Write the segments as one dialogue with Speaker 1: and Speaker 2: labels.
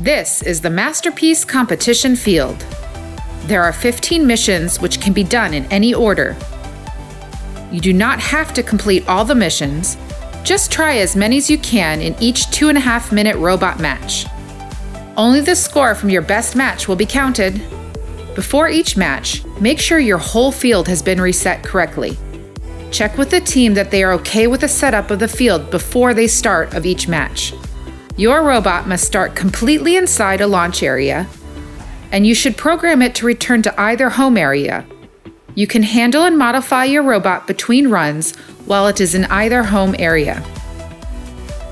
Speaker 1: This is the Masterpiece Competition Field. There are 15 missions which can be done in any order. You do not have to complete all the missions, just try as many as you can in each 2.5-minute robot match. Only the score from your best match will be counted. Before each match, make sure your whole field has been reset correctly. Check with the team that they are okay with the setup of the field before they start of each match. Your robot must start completely inside a launch area, and you should program it to return to either home area. You can handle and modify your robot between runs while it is in either home area.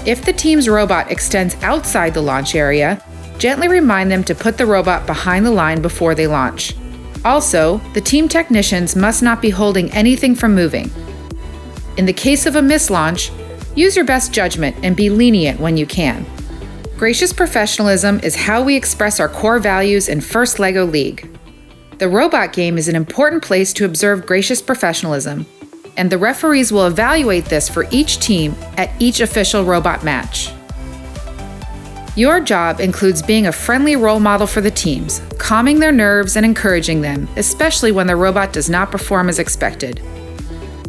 Speaker 1: If the team's robot extends outside the launch area, gently remind them to put the robot behind the line before they launch. Also, the team technicians must not be holding anything from moving. In the case of a mislaunch, use your best judgment and be lenient when you can. Gracious professionalism is how we express our core values in First LEGO League. The robot game is an important place to observe gracious professionalism, and the referees will evaluate this for each team at each official robot match. Your job includes being a friendly role model for the teams, calming their nerves and encouraging them, especially when the robot does not perform as expected.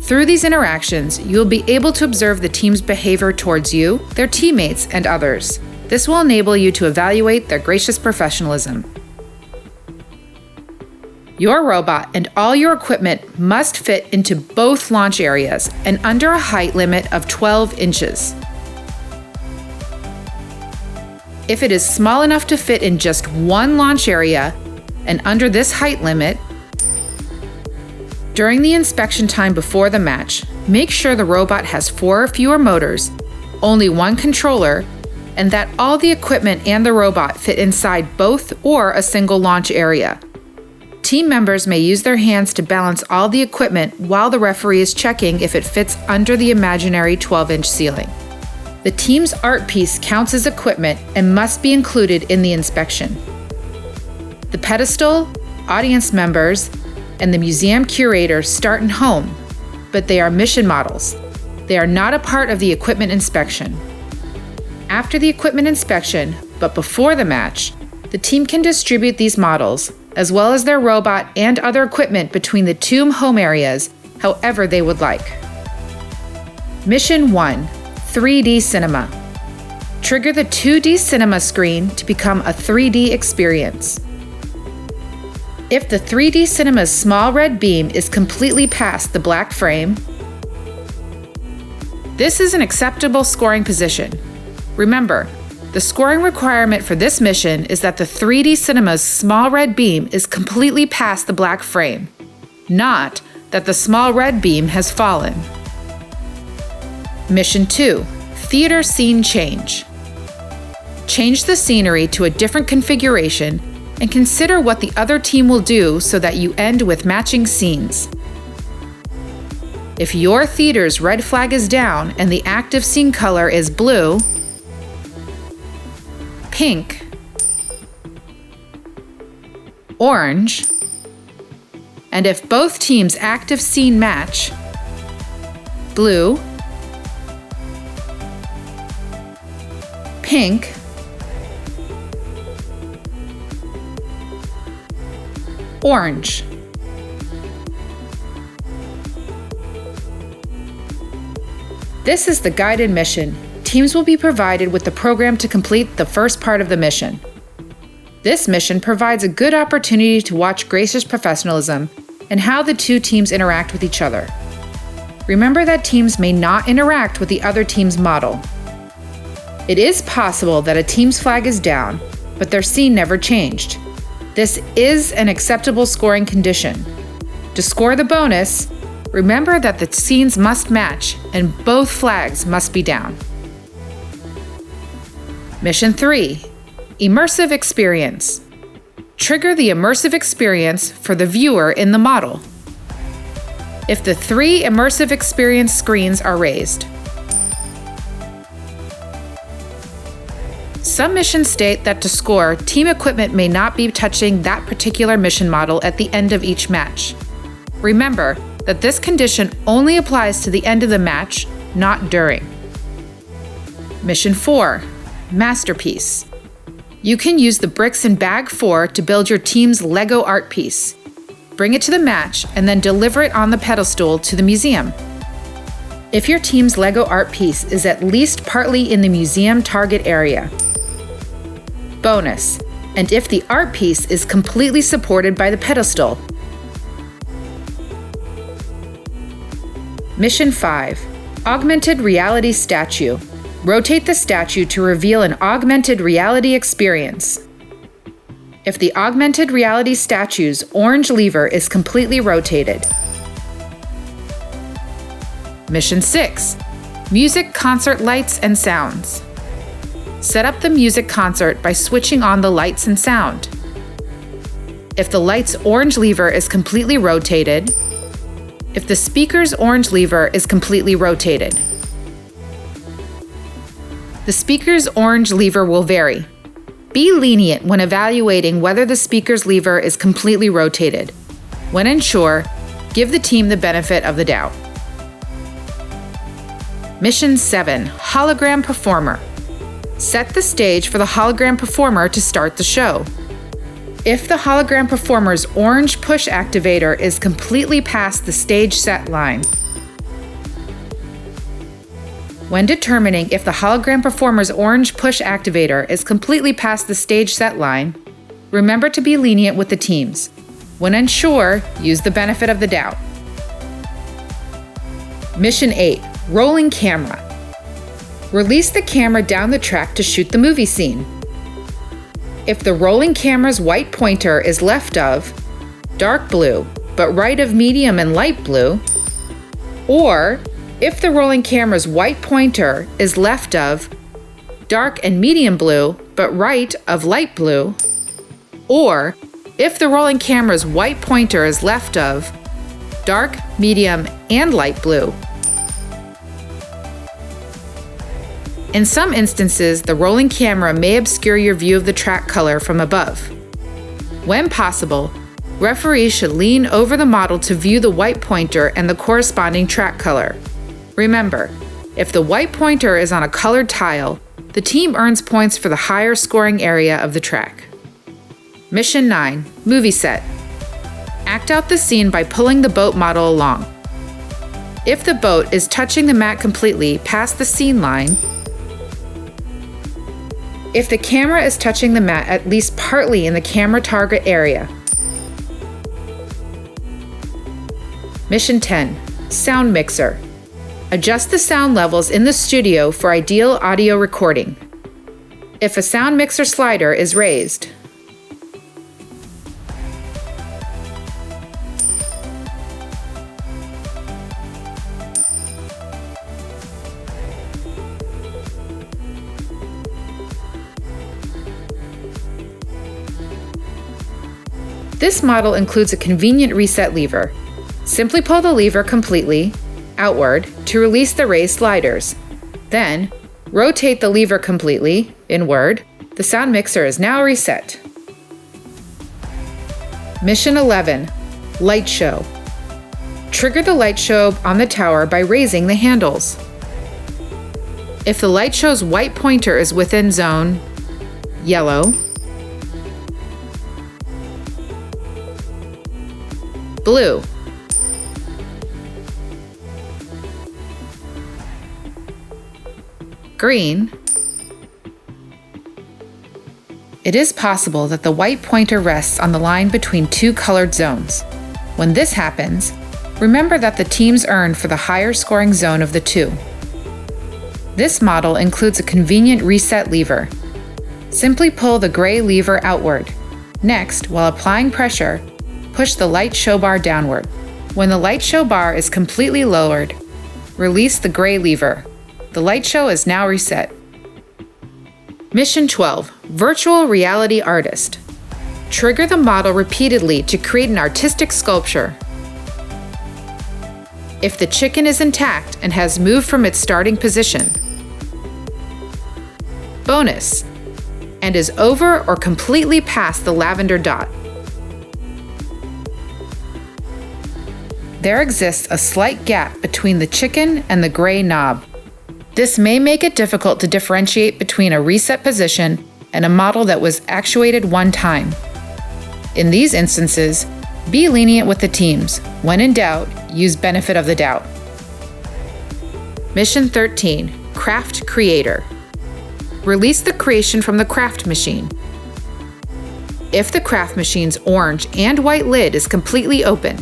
Speaker 1: Through these interactions, you will be able to observe the team's behavior towards you, their teammates, and others. This will enable you to evaluate their gracious professionalism. Your robot and all your equipment must fit into both launch areas and under a height limit of 12 inches. If it is small enough to fit in just one launch area and under this height limit, during the inspection time before the match, make sure the robot has 4 or fewer motors, only one controller, and that all the equipment and the robot fit inside both or a single launch area. Team members may use their hands to balance all the equipment while the referee is checking if it fits under the imaginary 12-inch ceiling. The team's art piece counts as equipment and must be included in the inspection. The pedestal, audience members, and the museum curator start in home, but they are mission models. They are not a part of the equipment inspection. After the equipment inspection, but before the match, the team can distribute these models, as well as their robot and other equipment between the 2 home areas, however they would like. Mission 1. 3D Cinema. Trigger the 2D Cinema screen to become a 3D experience. If the 3D Cinema's small red beam is completely past the black frame, this is an acceptable scoring position. Remember, the scoring requirement for this mission is that the 3D Cinema's small red beam is completely past the black frame, not that the small red beam has fallen. Mission 2. Theater Scene Change. Change the scenery to a different configuration and consider what the other team will do so that you end with matching scenes. If your theater's red flag is down and the active scene color is blue, pink, orange, and if both teams' active scene match, blue, pink, orange. This is the guided mission. Teams will be provided with the program to complete the first part of the mission. This mission provides a good opportunity to watch gracious professionalism and how the 2 teams interact with each other. Remember that teams may not interact with the other team's model. It is possible that a team's flag is down, but their scene never changed. This is an acceptable scoring condition. To score the bonus, remember that the scenes must match and both flags must be down. Mission 3. Immersive Experience. Trigger the immersive experience for the viewer in the model. If the 3 immersive experience screens are raised. Some missions state that to score, team equipment may not be touching that particular mission model at the end of each match. Remember that this condition only applies to the end of the match, not during. Mission 4. Masterpiece. You can use the bricks in Bag 4 to build your team's Lego art piece. Bring it to the match and then deliver it on the pedestal to the museum. If your team's Lego art piece is at least partly in the museum target area. Bonus, and if the art piece is completely supported by the pedestal. Mission 5. Augmented Reality Statue. Rotate the statue to reveal an augmented reality experience. If the augmented reality statue's orange lever is completely rotated. Mission 6. Music concert lights and sounds. Set up the music concert by switching on the lights and sound. If the light's orange lever is completely rotated. If the speaker's orange lever is completely rotated. The speaker's orange lever will vary. Be lenient when evaluating whether the speaker's lever is completely rotated. When unsure, give the team the benefit of the doubt. Mission 7. Hologram Performer. Set the stage for the hologram performer to start the show. If the hologram performer's orange push activator is completely past the stage set line. When determining if the hologram performer's orange push activator is completely past the stage set line, remember to be lenient with the teams. When unsure, use the benefit of the doubt. Mission 8. Rolling Camera. Release the camera down the track to shoot the movie scene. If the rolling camera's white pointer is left of dark blue, but right of medium and light blue, or if the rolling camera's white pointer is left of dark and medium blue, but right of light blue, or if the rolling camera's white pointer is left of dark, medium, and light blue. In some instances, the rolling camera may obscure your view of the track color from above. When possible, referees should lean over the model to view the white pointer and the corresponding track color. Remember, if the white pointer is on a colored tile, the team earns points for the higher scoring area of the track. Mission 9. Movie Set. Act out the scene by pulling the boat model along. If the boat is touching the mat completely past the scene line, if the camera is touching the mat at least partly in the camera target area. Mission 10. Sound Mixer. Adjust the sound levels in the studio for ideal audio recording. If a sound mixer slider is raised. This model includes a convenient reset lever. Simply pull the lever completely outward to release the raised sliders. Then, rotate the lever completely inward. The sound mixer is now reset. Mission 11. Light Show. Trigger the light show on the tower by raising the handles. If the light show's white pointer is within zone yellow, blue, green, it is possible that the white pointer rests on the line between two colored zones. When this happens, remember that the teams earn for the higher scoring zone of the two. This model includes a convenient reset lever. Simply pull the gray lever outward. Next, while applying pressure, push the light show bar downward. When the light show bar is completely lowered, release the gray lever. The light show is now reset. Mission 12. Virtual Reality Artist. Trigger the model repeatedly to create an artistic sculpture. If the chicken is intact and has moved from its starting position. Bonus, and is over or completely past the lavender dot. There exists a slight gap between the chicken and the gray knob. This may make it difficult to differentiate between a reset position and a model that was actuated one time. In these instances, be lenient with the teams. When in doubt, use benefit of the doubt. Mission 13, Craft Creator. Release the creation from the craft machine. If the craft machine's orange and white lid is completely open,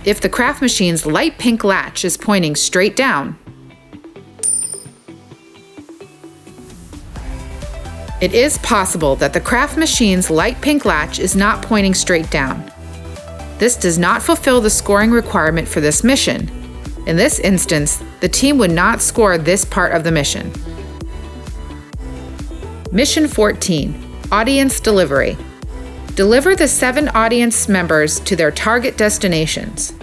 Speaker 1: if the craft machine's light pink latch is pointing straight down, it is possible that the craft machine's light pink latch is not pointing straight down. This does not fulfill the scoring requirement for this mission. In this instance, the team would not score this part of the mission. Mission 14, Audience Delivery. Deliver the 7 audience members to their target destinations.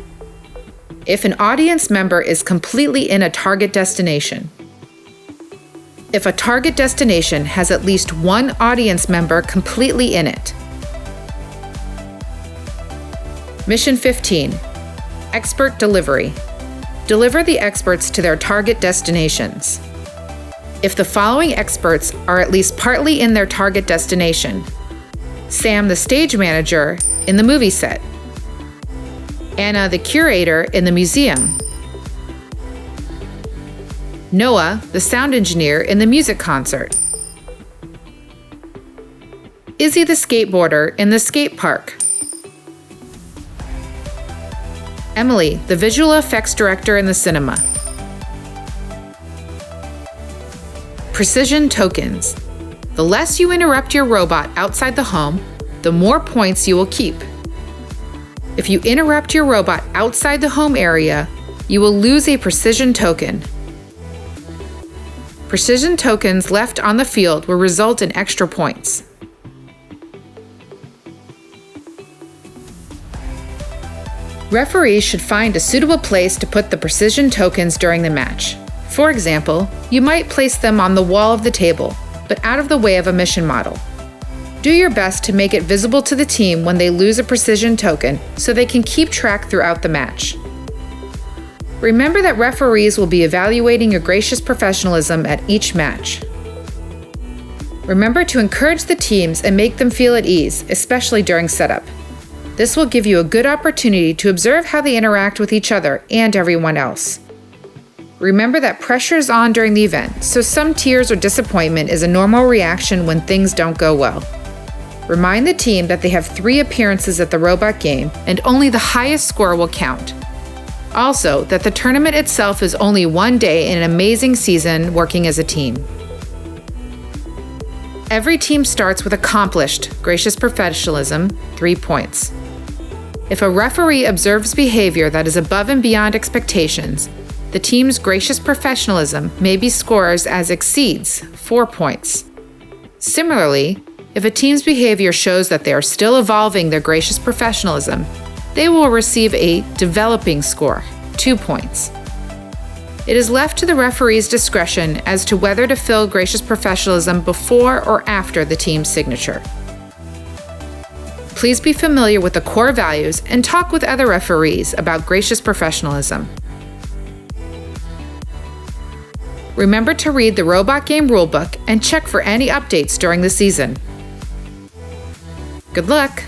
Speaker 1: If an audience member is completely in a target destination, if a target destination has at least one audience member completely in it. Mission 15, Expert Delivery. Deliver the experts to their target destinations. If the following experts are at least partly in their target destination: Sam the stage manager in the movie set, Anna the curator in the museum, Noah the sound engineer in the music concert, Izzy the skateboarder in the skate park, Emily the visual effects director in the cinema. Precision tokens. The less you interrupt your robot outside the home, the more points you will keep. If you interrupt your robot outside the home area, you will lose a precision token. Precision tokens left on the field will result in extra points. Referees should find a suitable place to put the precision tokens during the match. For example, you might place them on the wall of the table, but out of the way of a mission model. Do your best to make it visible to the team when they lose a precision token so they can keep track throughout the match. Remember that referees will be evaluating your gracious professionalism at each match. Remember to encourage the teams and make them feel at ease, especially during setup. This will give you a good opportunity to observe how they interact with each other and everyone else. Remember that pressure is on during the event, so some tears or disappointment is a normal reaction when things don't go well. Remind the team that they have 3 appearances at the robot game and only the highest score will count. Also, that the tournament itself is only one day in an amazing season working as a team. Every team starts with accomplished, gracious professionalism, 3 points. If a referee observes behavior that is above and beyond expectations, the team's gracious professionalism may be scored as exceeds 4 points. Similarly, if a team's behavior shows that they are still evolving their gracious professionalism, they will receive a developing score, 2 points. It is left to the referee's discretion as to whether to fill gracious professionalism before or after the team's signature. Please be familiar with the core values and talk with other referees about gracious professionalism. Remember to read the Robot Game Rulebook and check for any updates during the season. Good luck!